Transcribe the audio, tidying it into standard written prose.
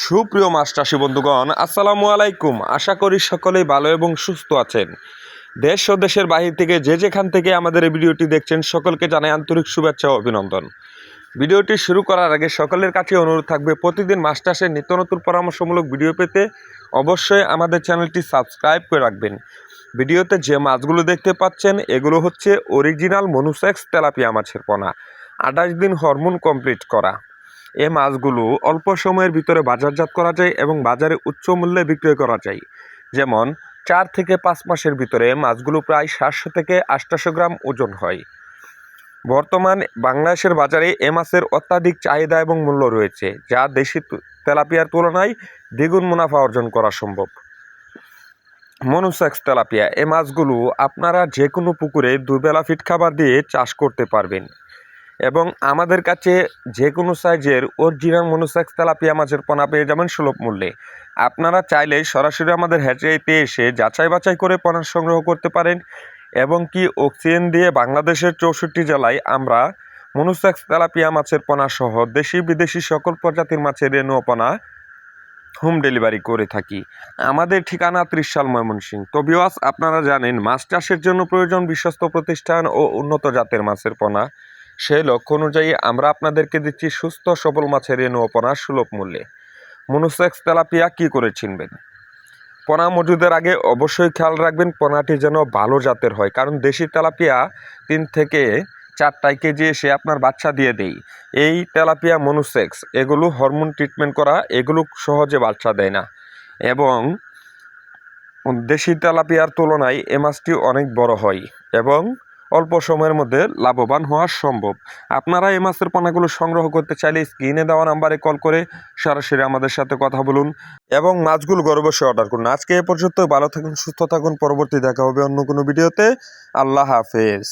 সুপ্রিয় মাছ চাষী বন্ধুগণ, আসসালামু আলাইকুম। আশা করি সকলেই ভালো এবং সুস্থ আছেন। দেশ ও দেশের বাহির থেকে যে যেখান থেকে আমাদের এই ভিডিওটি দেখছেন সকলকে জানাই আন্তরিক শুভেচ্ছা ও অভিনন্দন। ভিডিওটি শুরু করার আগে সকলের কাছে অনুরোধ থাকবে, প্রতিদিন মাছ চাষের নিত্য নতুন পরামর্শমূলক ভিডিও পেতে অবশ্যই আমাদের চ্যানেলটি সাবস্ক্রাইব করে রাখবেন। ভিডিওতে যে মাছগুলো দেখতে পাচ্ছেন এগুলো হচ্ছে অরিজিনাল মনুসেক্স তেলাপিয়া মাছের পোনা, 28 দিন হরমোন কমপ্লিট করা। এই মাছগুলো অল্প সময়ের ভিতরে বাজারজাত করা যায় এবং বাজারে উচ্চ মূল্যে বিক্রয় করা যায়। যেমন 4 থেকে 5 মাসের ভিতরে মাছগুলো প্রায় 700 থেকে 800 গ্রাম ওজন হয়। বর্তমান বাংলাদেশের বাজারে এ মাছের অত্যাধিক চাহিদা এবং মূল্য রয়েছে, যা দেশি তেলাপিয়ার তুলনায় দ্বিগুণ মুনাফা অর্জন করা সম্ভব। মনুসেক্স তেলাপিয়া এই মাছগুলো আপনারা যে কোনো পুকুরে দুবেলা ফিড খাবার দিয়ে চাষ করতে পারবেন এবং আমাদের কাছে যে কোনো সাইজের অরিজিনাল মনুসেক্স তেলাপিয়া মাছের পোনা পেয়ে যাবেন সুলভ মূল্যে। আপনারা চাইলে সরাসরি আমাদের হ্যাচারিতে এসে যাচাই বাছাই করে পোনা সংগ্রহ করতে পারেন এবং কি অক্সিজেন দিয়ে বাংলাদেশের 64 জেলায় আমরা মনুসেক্স তেলাপিয়া মাছের পোনা সহ দেশি বিদেশি সকল প্রজাতির মাছের রেণু পোনা হোম ডেলিভারি করে থাকি। আমাদের ঠিকানা 30 সাল ময়মনসিংহ। তো ভিউয়ার্স, আপনারা জানেন মাছ চাষের জন্য প্রয়োজন বিশ্বস্ত প্রতিষ্ঠান ও উন্নত জাতের মাছের পোনা। সেই লক্ষ্য অনুযায়ী আমরা আপনাদেরকে দিচ্ছি সুস্থ সবল মাছের রেণু পোনা সুলভ মূল্যে। মনুসেক্স তেলাপিয়া কী করে চিনবেন? পোনা মজুদের আগে অবশ্যই খেয়াল রাখবেন পোনাটি যেন ভালো জাতের হয়, কারণ দেশি তেলাপিয়া 3 থেকে 4 কেজি এসে আপনার বাচ্চা দিয়ে দেয়। এই তেলাপিয়া মনুসেক্স এগুলো হরমোন ট্রিটমেন্ট করা, এগুলো সহজে বাচ্চা দেয় না এবং দেশি তেলাপিয়ার তুলনায় এ মাছটি অনেক বড় হয় এবং অল্প সময়ের মধ্যে লাভবান হওয়া সম্ভব। আপনারা এই মাছের পোনাগুলো সংগ্রহ করতে চাইলে স্ক্রিনে দেওয়া নাম্বারে কল করে সরাসরি আমাদের সাথে কথা বলুন এবং মাছগুলো ঘরে বসে অর্ডার করুন। আজকে এ পর্যন্ত। ভালো থাকুন, সুস্থ থাকুন। পরবর্তী দেখা হবে অন্য কোনো ভিডিওতে। আল্লাহ হাফেজ।